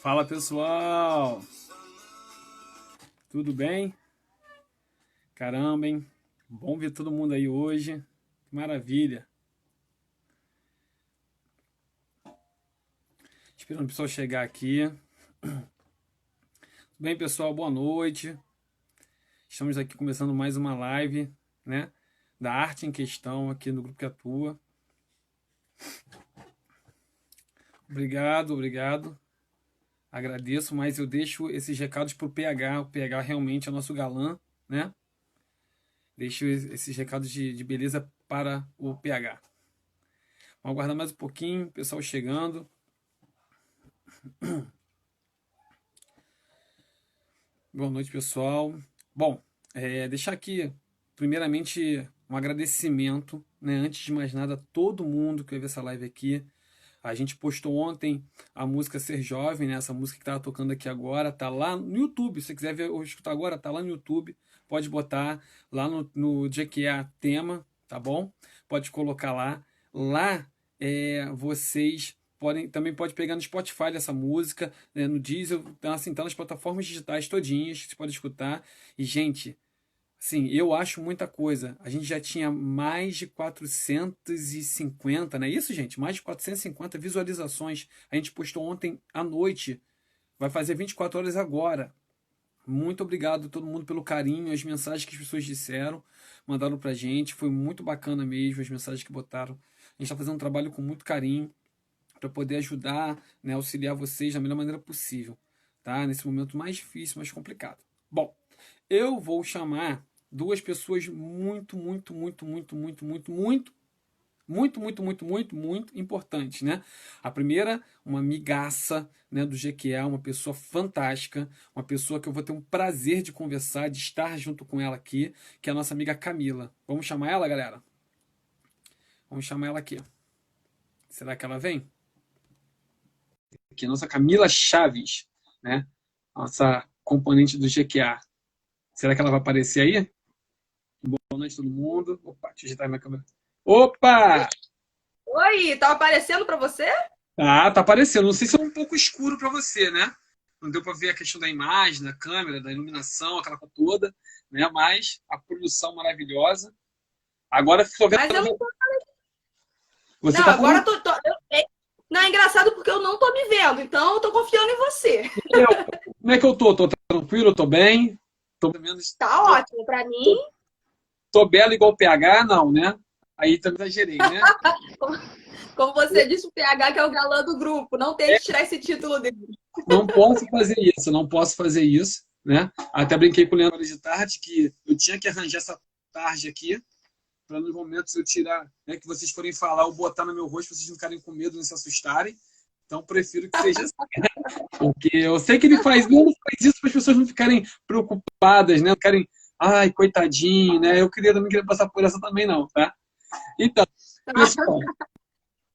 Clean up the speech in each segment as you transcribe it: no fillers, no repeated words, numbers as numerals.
Fala pessoal, tudo bem? Caramba, hein? Bom ver todo mundo aí hoje, que maravilha. Esperando o pessoal chegar aqui. Tudo bem, pessoal? Boa noite. Estamos aqui começando mais uma live, né? Da arte em questão aqui no Grupo que Atua. Obrigado. Agradeço, mas eu deixo esses recados para o PH. O PH realmente é nosso galã, né? Deixo esses recados de beleza para o PH. Vamos aguardar mais um pouquinho, pessoal chegando. Boa noite, pessoal. Bom, deixar aqui, primeiramente, um agradecimento, né? Antes de mais nada, a todo mundo que vai ver essa live aqui. A gente postou ontem a música Ser Jovem, né? Essa música que tá tocando aqui agora, tá lá no YouTube. Se você quiser ver ou escutar agora, tá lá no YouTube. Pode botar lá no GQA tema, tá bom? Pode colocar lá. Lá vocês também pode pegar no Spotify essa música, né? No Deezer, então, assim, tá nas plataformas digitais todinhas, você pode escutar. E, gente, sim, eu acho muita coisa. A gente já tinha mais de 450, não é isso, gente? Mais de 450 visualizações. A gente postou ontem à noite. Vai fazer 24 horas agora. Muito obrigado a todo mundo pelo carinho, as mensagens que as pessoas disseram, mandaram pra gente. Foi muito bacana mesmo as mensagens que botaram. A gente está fazendo um trabalho com muito carinho para poder ajudar, né, auxiliar vocês da melhor maneira possível, tá? Nesse momento mais difícil, mais complicado. Bom, eu vou chamar duas pessoas muito importantes, né? A primeira, uma amigaça, né, do GQA, uma pessoa fantástica, uma pessoa que eu vou ter um prazer de conversar, de estar junto com ela aqui, que é a nossa amiga Camila. Vamos chamar ela, galera? Vamos chamar ela aqui. Será que ela vem? Aqui, a nossa Camila Chaves, né? Nossa componente do GQA. Será que ela vai aparecer aí? Boa noite, todo mundo. Opa, deixa eu ajeitar minha câmera. Opa! Oi, tá aparecendo pra você? Ah, tá aparecendo. Não sei se é um pouco escuro para você, né? Não deu para ver a questão da imagem, da câmera, da iluminação, aquela coisa toda, né? Mas a produção maravilhosa. Agora estou Mas eu não vendo. tô. Você Não, tá agora falando. Não, é engraçado porque eu não tô me vendo, então eu tô confiando em você. Como é que eu tô? Tô tranquilo? Tô bem? Tô pelo menos. Tá Tô, ótimo. Pra mim, tô, tô belo igual o PH? Não, né? Aí também exagerei, né? como você disse, o PH que é o galã do grupo. Não tente tirar esse título dele. Não posso fazer isso, não posso fazer isso, né? Até brinquei com o Leandro de tarde que eu tinha que arranjar essa tarde aqui para nos momentos eu tirar, né, que vocês forem falar, eu botar no meu rosto, vocês não ficarem com medo, não se assustarem. Então prefiro que seja assim, porque eu sei que ele faz, não faz isso para as pessoas não ficarem preocupadas, né? Não ficarem, ai, coitadinho, né? Eu queria também querer passar por essa também não, tá? Então, pessoal,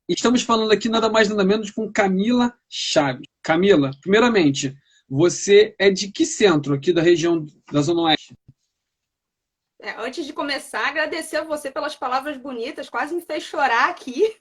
estamos falando aqui nada mais nada menos com Camila Chaves. Camila, primeiramente, você é de que centro aqui da região da Zona Oeste? Antes de começar, agradecer a você pelas palavras bonitas. Quase me fez chorar aqui.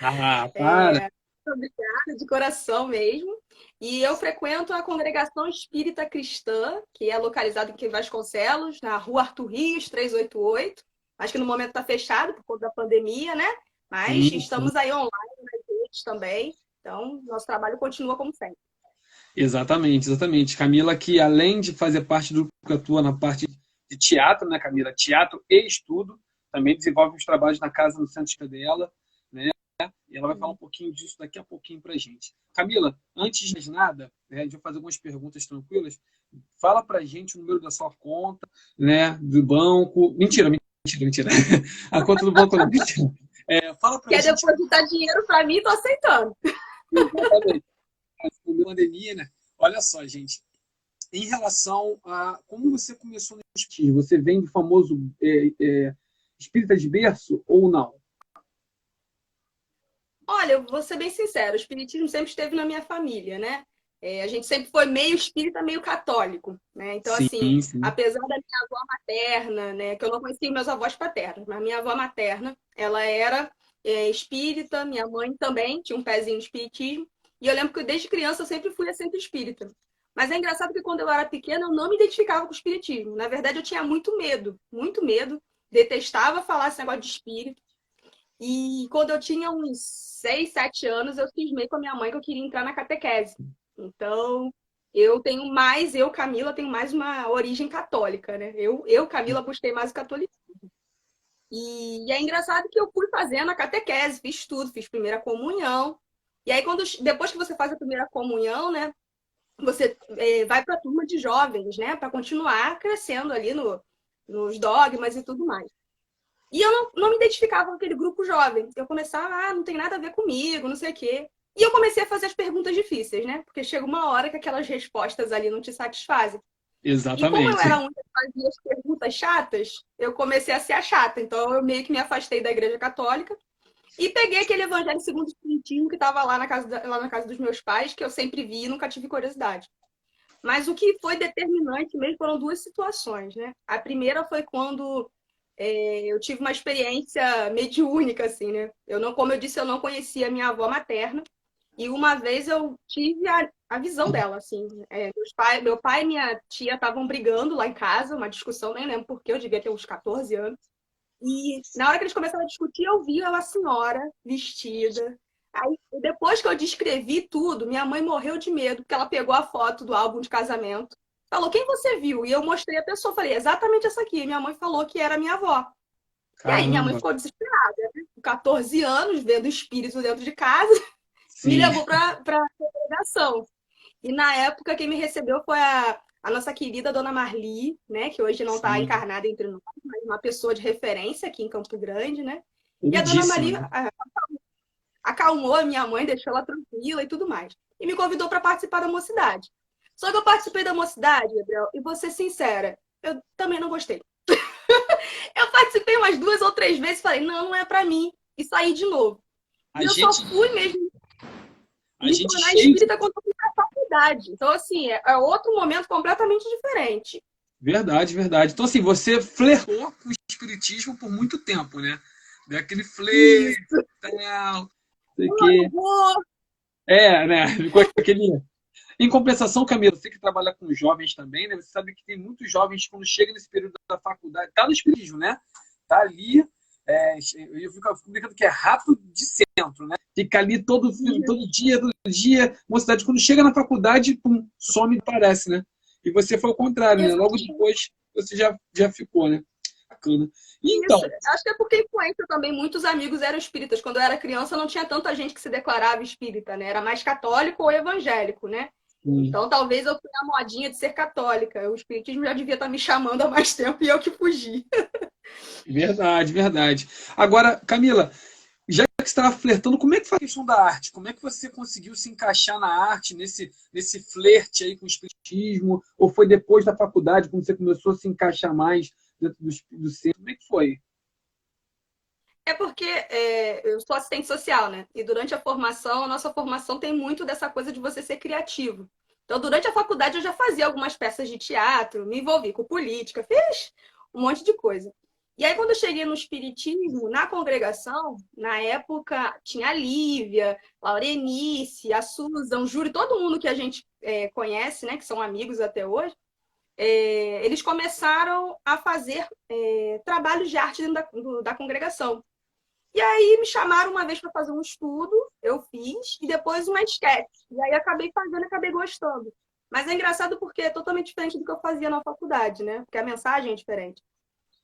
Ah, para. Obrigada, de coração mesmo. E eu frequento a Congregação Espírita Cristã, que é localizada aqui em Vasconcelos, na rua Arthur Rios, 388. Acho que no momento está fechado por conta da pandemia, né? Mas Sim, sim. estamos aí online nas redes também. Então, nosso trabalho continua como sempre. Exatamente. Camila, que além de fazer parte do grupo que atua na parte de teatro, né, Camila? Teatro e estudo, também desenvolve os trabalhos na casa, no centro dela, né? E ela vai falar um pouquinho disso daqui a pouquinho pra gente. Camila, antes de mais nada, né, a gente vai fazer algumas perguntas tranquilas. Fala pra gente o número da sua conta, né, do banco. Mentira. A conta do banco não, mentira. Fala pra Quer gente depositar dinheiro para mim? Tô aceitando. exatamente a pandemia, né? Olha só, gente. Em relação a como você começou no espiritismo, você vem do famoso espírita de berço ou não? Olha, eu vou ser bem sincero, o espiritismo sempre esteve na minha família, né? A gente sempre foi meio espírita, meio católico, né? Então, assim, Sim. apesar da minha avó materna, né? Que eu não conhecia meus avós paternos, mas minha avó materna, ela era espírita, minha mãe também tinha um pezinho no espiritismo. E eu lembro que desde criança eu sempre fui a centro espírita. Mas é engraçado que quando eu era pequena eu não me identificava com o espiritismo. Na verdade, eu tinha muito medo. Detestava falar esse negócio de espírito. E quando eu tinha uns 6, 7 anos, eu cismei com a minha mãe que eu queria entrar na catequese. Então, eu, Camila, tenho mais uma origem católica, né? Camila, busquei mais o catolicismo. E é engraçado que eu fui fazendo a catequese, fiz tudo, fiz primeira comunhão. E aí, depois que você faz a primeira comunhão, né? Você vai para a turma de jovens, né? Para continuar crescendo ali nos dogmas e tudo mais. E eu não me identificava com aquele grupo jovem. Eu começava, não tem nada a ver comigo, não sei o quê. E eu comecei a fazer as perguntas difíceis, né? Porque chega uma hora que aquelas respostas ali não te satisfazem. E como eu era a Exatamente. única que fazia as perguntas chatas, eu comecei a ser a chata. Então eu meio que me afastei da igreja católica e peguei aquele evangelho segundo o espiritismo que estava lá na casa dos meus pais, que eu sempre vi e nunca tive curiosidade. Mas o que foi determinante mesmo foram duas situações, né? A primeira foi quando eu tive uma experiência mediúnica, assim, né? Como eu disse, eu não conhecia a minha avó materna. E uma vez eu tive a visão dela, assim. Meu pai e minha tia estavam brigando lá em casa, uma discussão, nem lembro por quê, eu devia ter uns 14 anos. E na hora que eles começaram a discutir, eu vi uma senhora vestida. Aí, depois que eu descrevi tudo, minha mãe morreu de medo, porque ela pegou a foto do álbum de casamento. Falou, quem você viu? E eu mostrei a pessoa, falei, exatamente essa aqui. E minha mãe falou que era minha avó. E aí minha mãe Caramba. ficou desesperada, né? Com 14 anos, vendo espírito dentro de casa, me Sim, levou para a congregação. E na época, quem me recebeu foi a nossa querida Dona Marli, né? Que hoje não está sim. encarnada entre nós, mas uma pessoa de referência aqui em Campo Grande, né? E a Dona Lindíssima, Marli né? acalmou a minha mãe, deixou ela tranquila e tudo mais. E me convidou para participar da mocidade. Só que eu participei da mocidade, Gabriel, e vou ser sincera, eu também não gostei. Eu participei umas 2 ou 3 vezes e falei, não, não é para mim. E saí de novo. A E eu só gente, fui mesmo a me gente tornar cheio de espírita quando eu fui para a faculdade. Então, assim, é outro momento completamente diferente. verdade, verdade. Então, assim, você flertou com o espiritismo por muito tempo, né? Deu aquele flerte, Isso. tal, sei Eu que. vou. É, né? Ficou aquele. Em compensação, Camila, você que trabalha com jovens também, né? Você sabe que tem muitos jovens quando chega nesse período da faculdade, tá no espiritismo, né? Tá ali, eu fico brincando que é rato de centro, né? Fica ali todo dia, mocidade. Quando chega na faculdade, pum, some e parece, né? E você foi o contrário, né? Logo Exatamente. depois você já ficou, né? Bacana. E Isso. então, Acho que é porque influência também. Muitos amigos eram espíritas. Quando eu era criança, não tinha tanta gente que se declarava espírita, né? Era mais católico ou evangélico, né? hum, Então, talvez eu fui na modinha de ser católica. O espiritismo já devia estar me chamando há mais tempo e eu que fugi. verdade, verdade. Agora, Camila, já que você estava flertando, como é que foi a questão da arte? Como é que você conseguiu se encaixar na arte, nesse flerte aí com o espiritismo? Ou foi depois da faculdade, quando você começou a se encaixar mais dentro do centro? Como é que foi? É porque eu sou assistente social, né? E durante a formação, a nossa formação tem muito dessa coisa de você ser criativo. Então, durante a faculdade, eu já fazia algumas peças de teatro, me envolvi com política, fiz um monte de coisa. E aí, quando eu cheguei no Espiritismo, na congregação, na época, tinha a Lívia, Laurenice, a Susan, o Júlio, todo mundo que a gente conhece, né? Que são amigos até hoje. Eles começaram a fazer trabalhos de arte dentro da congregação. E aí me chamaram uma vez para fazer um estudo, eu fiz, e depois uma esquete. E aí acabei fazendo, acabei gostando. Mas é engraçado porque é totalmente diferente do que eu fazia na faculdade, né? Porque a mensagem é diferente.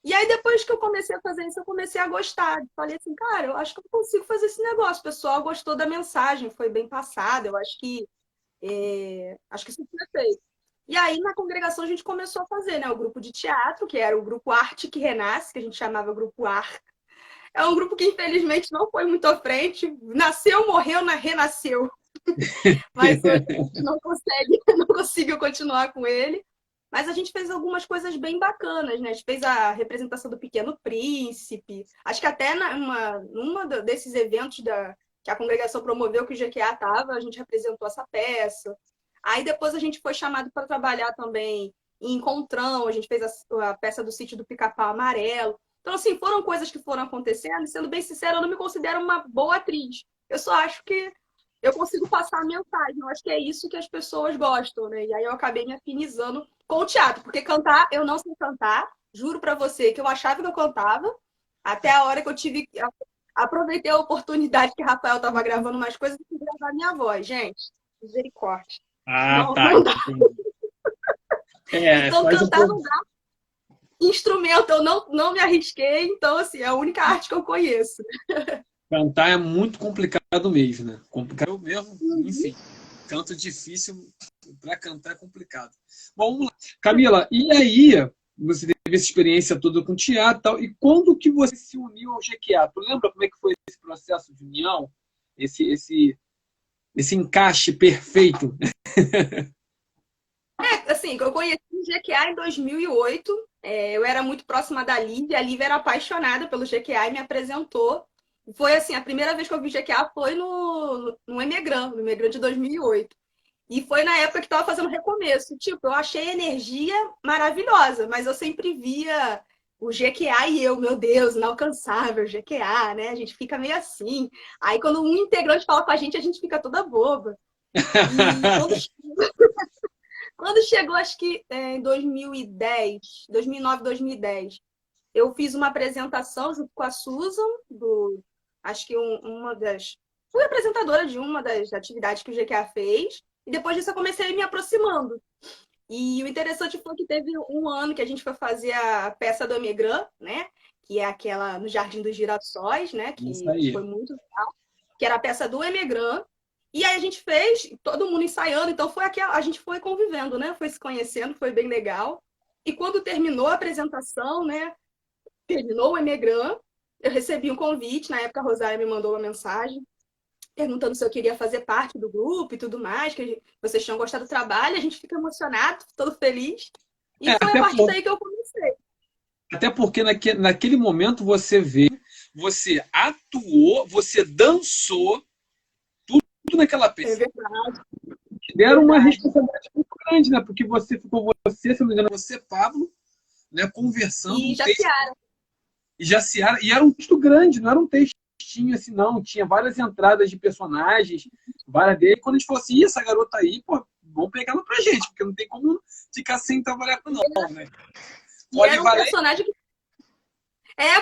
E aí depois que eu comecei a fazer isso, eu comecei a gostar. Falei assim, cara, eu acho que eu consigo fazer esse negócio. O pessoal gostou da mensagem, foi bem passada. Eu acho que isso foi feito. E aí, na congregação, a gente começou a fazer, né? O grupo de teatro, que era o grupo Arte que Renasce, que a gente chamava grupo Ar. É um grupo que, infelizmente, não foi muito à frente. Nasceu, morreu, renasceu. Mas hoje a gente não consegue, não conseguiu continuar com ele. Mas a gente fez algumas coisas bem bacanas, né? A gente fez a representação do Pequeno Príncipe. Acho que até numa desses eventos que a congregação promoveu, que o GQA estava, a gente representou essa peça. Aí depois a gente foi chamado para trabalhar também em Encontrão, a gente fez a peça do Sítio do Pica-Pau Amarelo. Então, assim, foram coisas que foram acontecendo, e sendo bem sincera, eu não me considero uma boa atriz. Eu só acho que eu consigo passar a mensagem. Eu acho que é isso que as pessoas gostam, né? E aí eu acabei me afinizando com o teatro, porque cantar, eu não sei cantar. Juro pra você que eu achava que eu cantava, até a hora que eu tive. Aproveitei a oportunidade que o Rafael estava gravando umas coisas e gravar minha voz, gente. Misericórdia. Ah, Não, tá. não dá. Então, Faz um cantar pouco. não dá. Instrumento, eu não me arrisquei, então, assim, é a única arte que eu conheço. Cantar é muito complicado mesmo, né? Complicado mesmo, Uhum. enfim. Canto difícil, para cantar é complicado. Bom, vamos lá. Camila, e aí você teve essa experiência toda com teatro e tal, e quando que você se uniu ao GQA? Tu lembra como é que foi esse processo de união? Esse encaixe perfeito? Assim, eu conheci o GQA em 2008. Eu era muito próxima da Lívia. A Lívia era apaixonada pelo GQA e me apresentou. Foi assim, a primeira vez que eu vi o GQA foi no Emegran, no Emegran de 2008. E foi na época que estava fazendo recomeço. Tipo, eu achei a energia maravilhosa, mas eu sempre via o GQA e eu, meu Deus, inalcançável, GQA, né? A gente fica meio assim. Aí quando um integrante fala com a gente fica toda boba. E quando chegou, acho que em 2010, 2009, 2010, eu fiz uma apresentação junto com a Susan, acho que uma das. Fui apresentadora de uma das atividades que o GQA fez, e depois disso eu comecei a ir me aproximando. E o interessante foi que teve um ano que a gente foi fazer a peça do Emigran, né? Que é aquela no Jardim dos Girassóis, né? Isso Que aí. foi muito legal. Que era a peça do Emigran. E aí a gente fez, todo mundo ensaiando, então foi aqui, a gente foi convivendo, né? Foi se conhecendo, foi bem legal. E quando terminou a apresentação, né? Terminou o Emigran, eu recebi um convite, na época a Rosária me mandou uma mensagem perguntando se eu queria fazer parte do grupo e tudo mais, que vocês tinham gostado do trabalho, a gente fica emocionado, todo feliz. E foi a Até, partir daí que eu comecei. até porque naquele momento você vê, você atuou, você dançou, tudo naquela É peça. verdade, Deram uma verdade. responsabilidade muito grande, né? Porque você, se não me engano, você, Pablo, né, conversando E um texto, Jaciara, e Jaciara, e era um texto grande, não era um textinho assim, não. Tinha várias entradas de personagens, várias dele. Quando a gente falou assim, essa garota aí, pô, vamos pegar ela pra gente, porque não tem como ficar sem trabalhar com não, né? e era um Polivalente. personagem que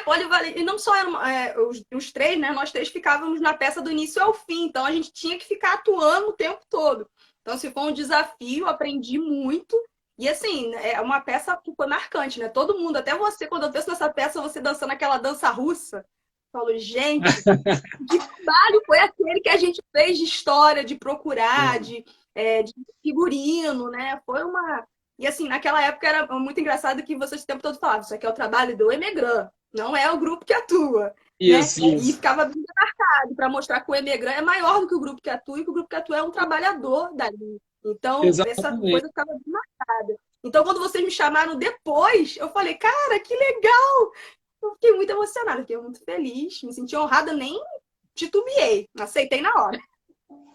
polivalente. E não só eram os três, né? Nós três ficávamos na peça do início ao fim. Então a gente tinha que ficar atuando o tempo todo. Então, se foi um desafio, aprendi muito. E assim, é uma peça que foi marcante, né? Todo mundo, até você, quando eu penso nessa peça, você dançando aquela dança russa, eu falo, gente, que trabalho foi aquele que a gente fez de história, de procurar, de figurino, né? Foi uma. E assim, naquela época era muito engraçado que vocês o tempo todo falavam, isso aqui é o trabalho do Emegran, não é o grupo que atua, né? Isso, E isso. ficava bem marcado para mostrar que o Emegran é maior do que o grupo que atua e que o grupo que atua é um trabalhador dali. Então, essa Exatamente. coisa ficava bem marcada. Então, quando vocês me chamaram depois, eu falei, cara, que legal! Eu fiquei muito emocionada, fiquei muito feliz, me senti honrada, nem titubeei, aceitei na hora.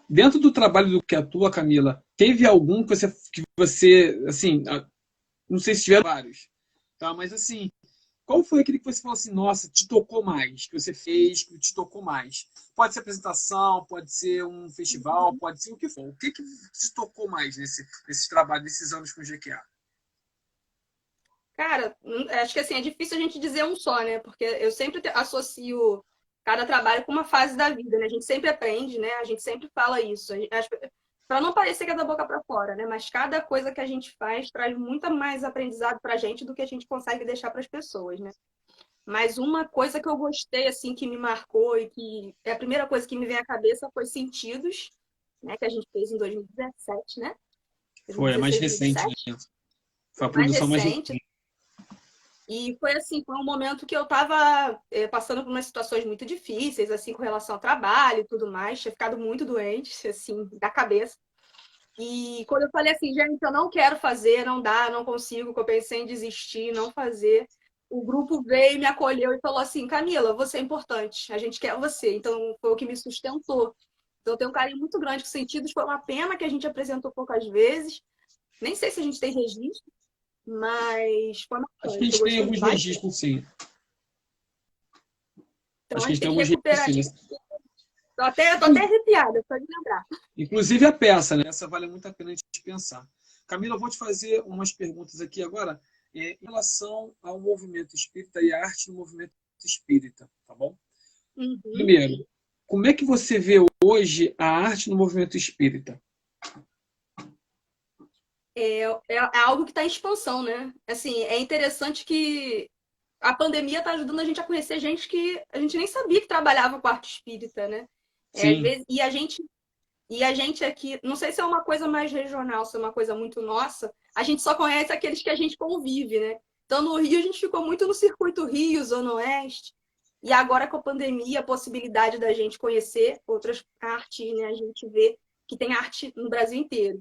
Dentro do trabalho do que atua, Camila, teve algum que você assim, não sei se tiveram vários, tá? Mas assim, qual foi aquele que você falou assim, nossa, te tocou mais, que você fez, que te tocou mais? Pode ser apresentação, pode ser um festival, pode ser o que for. O que te tocou mais nesse trabalho, desses anos com o GQA? Cara, acho que assim, é difícil a gente dizer um só, né? Porque eu sempre associo cada trabalho com uma fase da vida, né? A gente sempre aprende, né? A gente sempre fala isso. Para não parecer que é da boca para fora, né? Mas cada coisa que a gente faz traz muito mais aprendizado para a gente do que a gente consegue deixar para as pessoas, né? Mas uma coisa que eu gostei, assim, que me marcou e que é a primeira coisa que me vem à cabeça foi Sentidos, né? Que a gente fez em 2017, né? Foi a mais 2016, recente, 2017, né? Foi a mais produção mais recente. recente. E foi assim, foi um momento que eu estava passando por umas situações muito difíceis, assim, com relação ao trabalho e tudo mais. Tinha ficado muito doente, assim, da cabeça. E quando eu falei assim, gente, eu não quero fazer, não dá, não consigo, que eu pensei em desistir, não fazer, o grupo veio, me acolheu e falou assim, Camila, você é importante, a gente quer você. Então, foi o que me sustentou. Então, eu tenho um carinho muito grande com Sentidos. Foi uma pena que a gente apresentou poucas vezes. Nem sei se a gente tem registro, mas foi Acho que a marcante. Eu gente tem gostei alguns bastante. registros, sim. Então, Acho a que a gente gente tem tem que alguns registros, recuperar sim. isso Tô até arrepiada, só de lembrar. Inclusive a peça, né? Essa vale muito a pena a gente pensar. Camila, eu vou te fazer umas perguntas aqui agora em relação ao movimento espírita e a arte no movimento espírita, tá bom? Uhum. Primeiro, como é que você vê hoje a arte no movimento espírita? É algo que está em expansão, né? Assim, é interessante que a pandemia está ajudando a gente a conhecer gente que a gente nem sabia que trabalhava com arte espírita, né? Às Sim, vezes, e a gente aqui, não sei se é uma coisa mais regional, se é uma coisa muito nossa, a gente só conhece aqueles que a gente convive, né? Então, no Rio, a gente ficou muito no circuito Rio, Zona Oeste. E agora, com a pandemia, a possibilidade da gente conhecer outras artes, né? A gente vê que tem arte no Brasil inteiro.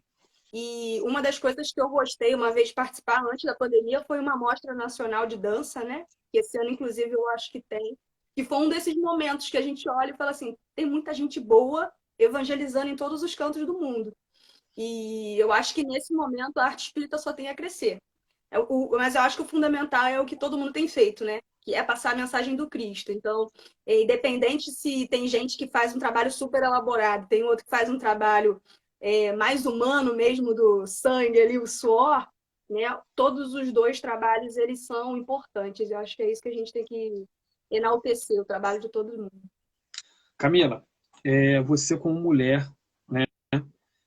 E uma das coisas que eu gostei uma vez participar antes da pandemia foi uma mostra nacional de dança, né? Que esse ano, inclusive, eu acho que tem. Que foi um desses momentos que a gente olha e fala assim: tem muita gente boa evangelizando em todos os cantos do mundo. E eu acho que nesse momento a arte espírita só tem a crescer. Mas eu acho que o fundamental é o que todo mundo tem feito, né? Que é passar a mensagem do Cristo. Então, independente se tem gente que faz um trabalho super elaborado, tem outro que faz um trabalho mais humano mesmo, do sangue ali, o suor, né? Todos os dois trabalhos, eles são importantes. Eu acho que é isso que a gente tem que enaltecer, o trabalho de todo mundo. Camila, você como mulher, né,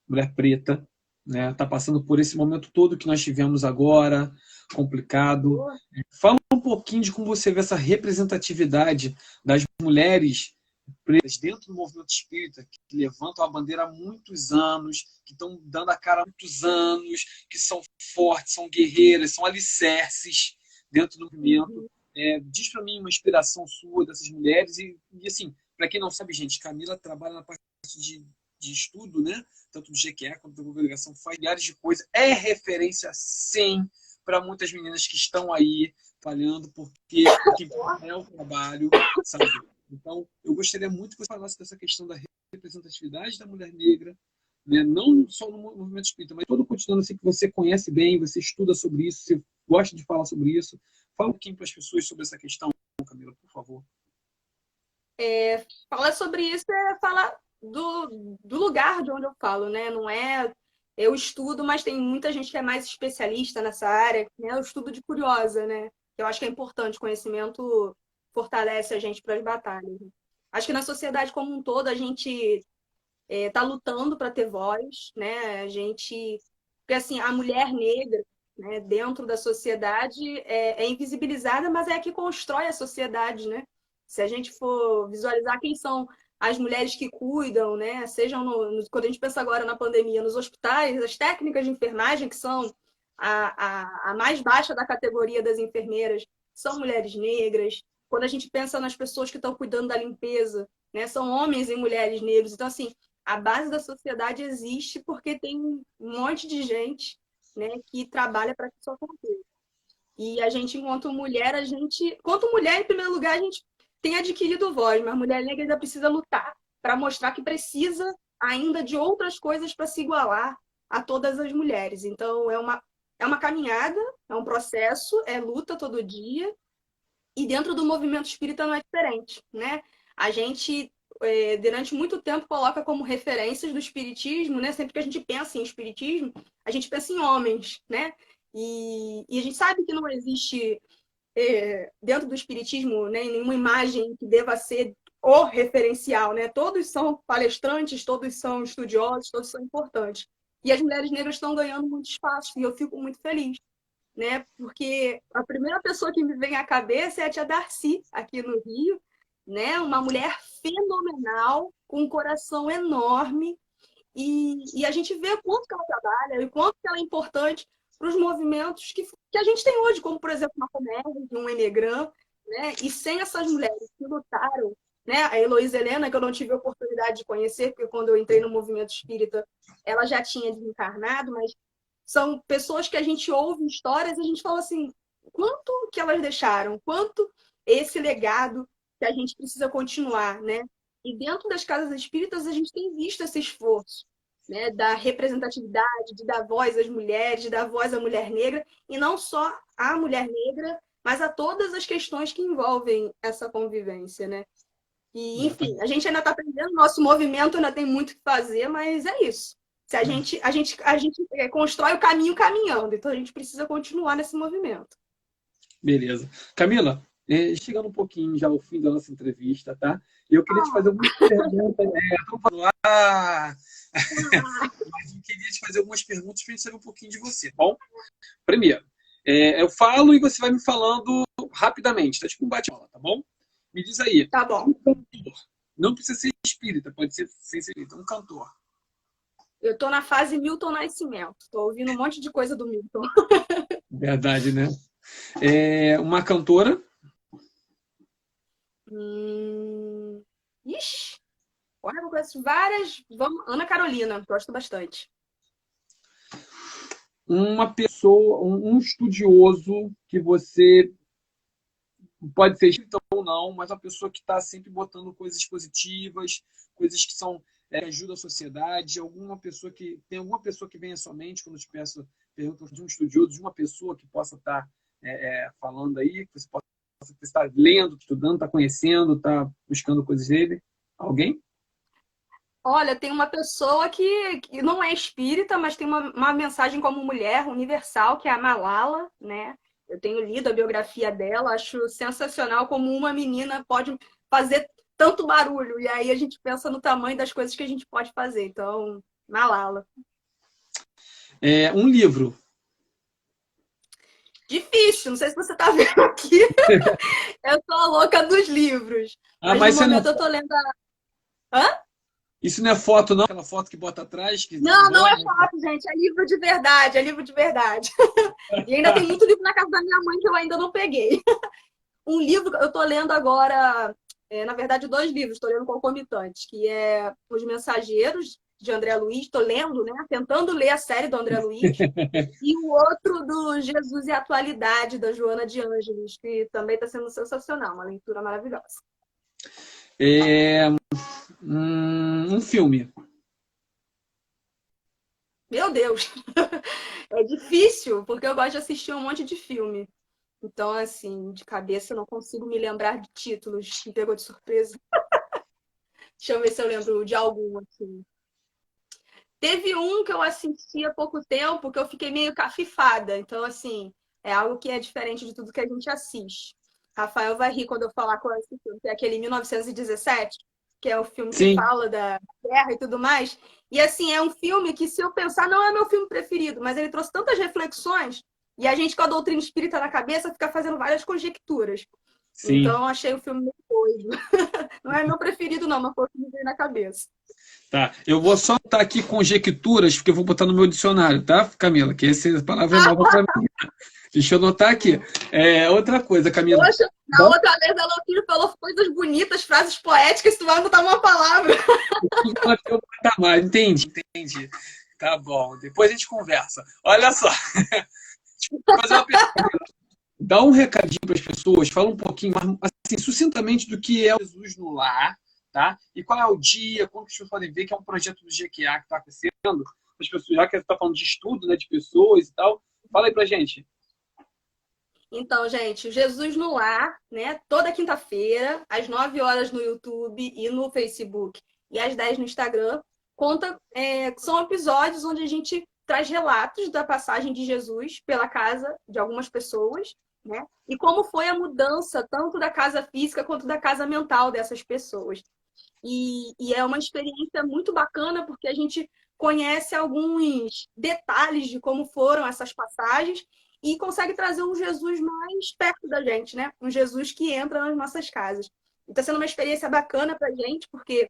mulher preta, né, está passando por esse momento todo que nós tivemos agora, complicado. Fala um pouquinho de como você vê essa representatividade das mulheres pretas dentro do movimento espírita, que levantam a bandeira há muitos anos, que estão dando a cara há muitos anos, que são fortes, são guerreiras, são alicerces dentro do movimento. Uhum. Diz para mim uma inspiração sua dessas mulheres e assim, para quem não sabe, gente, Camila trabalha na parte de estudo, né? Tanto do GQE quanto da congregação, faz milhares de coisas. É referência, sim, para muitas meninas que estão aí falhando, porque o que importa é o trabalho, sabe? Então, eu gostaria muito que você falasse dessa questão da representatividade da mulher negra, né? Não só no movimento espírita, mas todo o cotidiano assim, que você conhece bem, você estuda sobre isso, você gosta de falar sobre isso. Fala um pouquinho para as pessoas sobre essa questão, Camila, por favor. Falar sobre isso é falar do lugar de onde eu falo, né? Não é. Eu estudo, mas tem muita gente que é mais especialista nessa área, né? Eu estudo de curiosa, né? Eu acho que é importante, conhecimento fortalece a gente para as batalhas. Acho que na sociedade como um todo a gente está lutando para ter voz, né? A gente, porque assim, a mulher negra, né, dentro da sociedade é invisibilizada, mas é a que constrói a sociedade, né? Se a gente for visualizar quem são as mulheres que cuidam, né? Sejam quando a gente pensa agora na pandemia, nos hospitais, as técnicas de enfermagem que são a mais baixa da categoria das enfermeiras são mulheres negras. Quando a gente pensa nas pessoas que estão cuidando da limpeza, né? São homens e mulheres negros. Então, assim, a base da sociedade existe porque tem um monte de gente, né, que trabalha para que isso aconteça. E a gente, enquanto mulher, enquanto mulher, em primeiro lugar, a gente tem adquirido voz, mas a mulher negra ainda precisa lutar para mostrar que precisa ainda de outras coisas para se igualar a todas as mulheres. Então, é uma caminhada, é um processo, é luta todo dia, e dentro do movimento espírita não é diferente, né? A gente, durante muito tempo, coloca como referências do espiritismo, né? Sempre que a gente pensa em espiritismo, a gente pensa em homens, né? E a gente sabe que não existe, dentro do espiritismo, né, nenhuma imagem que deva ser o referencial, né? Todos são palestrantes, todos são estudiosos, todos são importantes. E as mulheres negras estão ganhando muito espaço, e eu fico muito feliz, né? Porque a primeira pessoa que me vem à cabeça é a tia Darcy, aqui no Rio, né? Uma mulher fenomenal, com um coração enorme, e a gente vê o quanto que ela trabalha e o quanto que ela é importante para os movimentos que a gente tem hoje, como, por exemplo, uma comédia, um Enegram, né? E sem essas mulheres que lutaram, né? A Heloísa Helena, que eu não tive a oportunidade de conhecer, porque quando eu entrei no movimento espírita, ela já tinha desencarnado, mas são pessoas que a gente ouve histórias e a gente fala assim, quanto que elas deixaram, quanto esse legado que a gente precisa continuar, né? E dentro das casas espíritas a gente tem visto esse esforço, né, da representatividade, de dar voz às mulheres, de dar voz à mulher negra, e não só à mulher negra, mas a todas as questões que envolvem essa convivência, né? E, enfim, a gente ainda está aprendendo, nosso movimento ainda tem muito o que fazer, mas é isso. Se a gente constrói o caminho caminhando, então a gente precisa continuar nesse movimento. Beleza. Camila, chegando um pouquinho já ao fim da nossa entrevista, tá? Eu queria te fazer algumas perguntas. Estamos falando lá. Mas eu queria te fazer algumas perguntas para a gente saber um pouquinho de você. Bom, primeiro, eu falo e você vai me falando rapidamente, tá? Tipo um bate-bola, tá bom? Me diz aí. Tá bom. Um cantor. Não precisa ser espírita, pode ser sem ser espírita. Um cantor. Eu tô na fase Milton Nascimento. Tô ouvindo um monte de coisa do Milton. Verdade, né? Uma cantora. Ixi, olha, eu conheço várias. Vamos, Ana Carolina, gosto bastante. Uma pessoa, um estudioso que você pode ser espírita ou não, mas uma pessoa que está sempre botando coisas positivas, coisas que são ajuda a sociedade, tem alguma pessoa que vem à sua mente quando eu te peço perguntas de um estudioso, de uma pessoa que possa estar falando aí, que você possa estar lendo, estudando, está conhecendo, está buscando coisas dele? Alguém? Olha, tem uma pessoa que não é espírita, mas tem uma mensagem como mulher universal, que é a Malala, né? Eu tenho lido a biografia dela, acho sensacional como uma menina pode fazer tanto barulho. E aí a gente pensa no tamanho das coisas que a gente pode fazer. Então, Malala. Um livro. Difícil, não sei se você está vendo aqui. Eu sou a louca dos livros. Mas no momento eu tô lendo Hã? Isso não é foto, não? Aquela foto que bota atrás? Não é foto, gente. É livro de verdade, é livro de verdade. E ainda tem muito livro na casa da minha mãe que eu ainda não peguei. Um livro, eu tô lendo agora, na verdade, 2 livros, estou lendo concomitantes, que é Os Mensageiros, de André Luiz. Estou lendo, né? Tentando ler a série do André Luiz. E o outro do Jesus e a Atualidade, da Joana de Ângeles, que também está sendo sensacional, uma leitura maravilhosa. Um filme. Meu Deus! É difícil, porque eu gosto de assistir um monte de filme. Então, assim, de cabeça eu não consigo me lembrar de títulos. Me pegou de surpresa. Deixa eu ver se eu lembro de algum, assim. Teve um que eu assisti há pouco tempo que eu fiquei meio cafifada. Então, assim, é algo que é diferente de tudo que a gente assiste. Rafael vai rir quando eu falar qual é esse filme, que é aquele 1917, que é o filme que Sim. fala da guerra e tudo mais. E, assim, é um filme que, se eu pensar, não é meu filme preferido, mas ele trouxe tantas reflexões e a gente, com a doutrina espírita na cabeça, fica fazendo várias conjecturas. Sim. Então, eu achei o filme meio doido. Não é meu preferido, não, mas foi o que me veio na cabeça. Tá. Eu vou só botar aqui conjecturas, porque eu vou botar no meu dicionário, tá, Camila? Que essa palavra é nova para mim. Deixa eu anotar aqui. Outra coisa, Camila. Poxa, na outra vez a Loquinho falou coisas bonitas, frases poéticas, tu vai botar uma palavra. Eu botar mais. Entendi. Tá bom. Depois a gente conversa. Olha só. Deixa eu fazer uma pergunta. Dá um recadinho para as pessoas, fala um pouquinho, assim, sucintamente do que é o Jesus no Lar, tá? E qual é o dia, como que as pessoas podem ver que é um projeto do GQA que está acontecendo, as pessoas, já que está falando de estudo, né, de pessoas e tal. Fala aí pra gente. Então, gente, Jesus no Lar, né? Toda quinta-feira, às 9 horas no YouTube e no Facebook e às 10 no Instagram. São episódios onde a gente traz relatos da passagem de Jesus pela casa de algumas pessoas, né? E como foi a mudança tanto da casa física quanto da casa mental dessas pessoas. E é uma experiência muito bacana porque a gente conhece alguns detalhes de como foram essas passagens e consegue trazer um Jesus mais perto da gente, né? Um Jesus que entra nas nossas casas. Está sendo uma experiência bacana para a gente, porque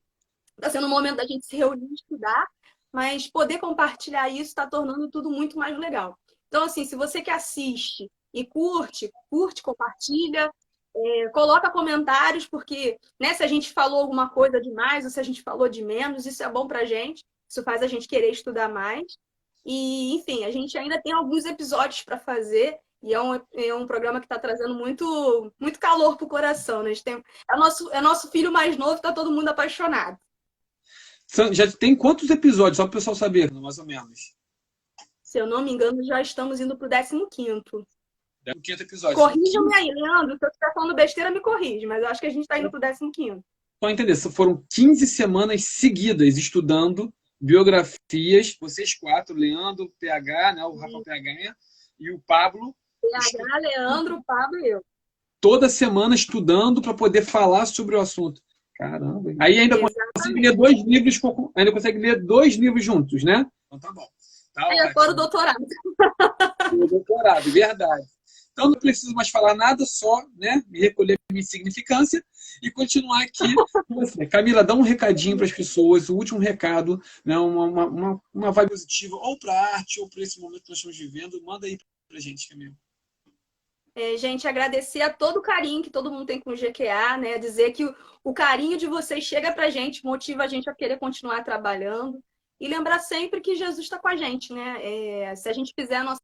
está sendo um momento da gente se reunir e estudar, mas poder compartilhar isso está tornando tudo muito mais legal. Então, assim, se você que assiste e curte, compartilha, coloca comentários, porque, né, se a gente falou alguma coisa demais ou se a gente falou de menos, isso é bom pra gente, isso faz a gente querer estudar mais. E, enfim, a gente ainda tem alguns episódios para fazer e é um programa que está trazendo muito, muito calor pro coração, né? É nosso filho mais novo, tá todo mundo apaixonado. Já tem quantos episódios, só para o pessoal saber, mais ou menos? Se eu não me engano, já estamos indo pro 15º. O quinto episódio. Corrija-me aí, Leandro. Se eu estiver falando besteira, me corrige, mas eu acho que a gente está indo pro 15º. Só entender, foram 15 semanas seguidas estudando biografias, vocês quatro, Leandro, PH, né, o Rafa PH e o Pablo, PH, Leandro, Pablo e eu. toda semana estudando para poder falar sobre o assunto. Caramba. Aí ainda consegue ler dois livros, ainda consegue ler 2 livros juntos, né? Então tá bom. Tá É, fora o doutorado. o doutorado, verdade. Então não preciso mais falar nada, só, né, me recolher minha insignificância e continuar aqui com você. Camila, dá um recadinho para as pessoas, o último recado, né, uma vibe positiva, ou para a arte, ou para esse momento que nós estamos vivendo. Manda aí para a gente, Camila. Gente, agradecer a todo o carinho que todo mundo tem com o GQA, né? Dizer que o carinho de vocês chega pra gente, motiva a gente a querer continuar trabalhando. E lembrar sempre que Jesus está com a gente, né? Se a gente fizer a nossa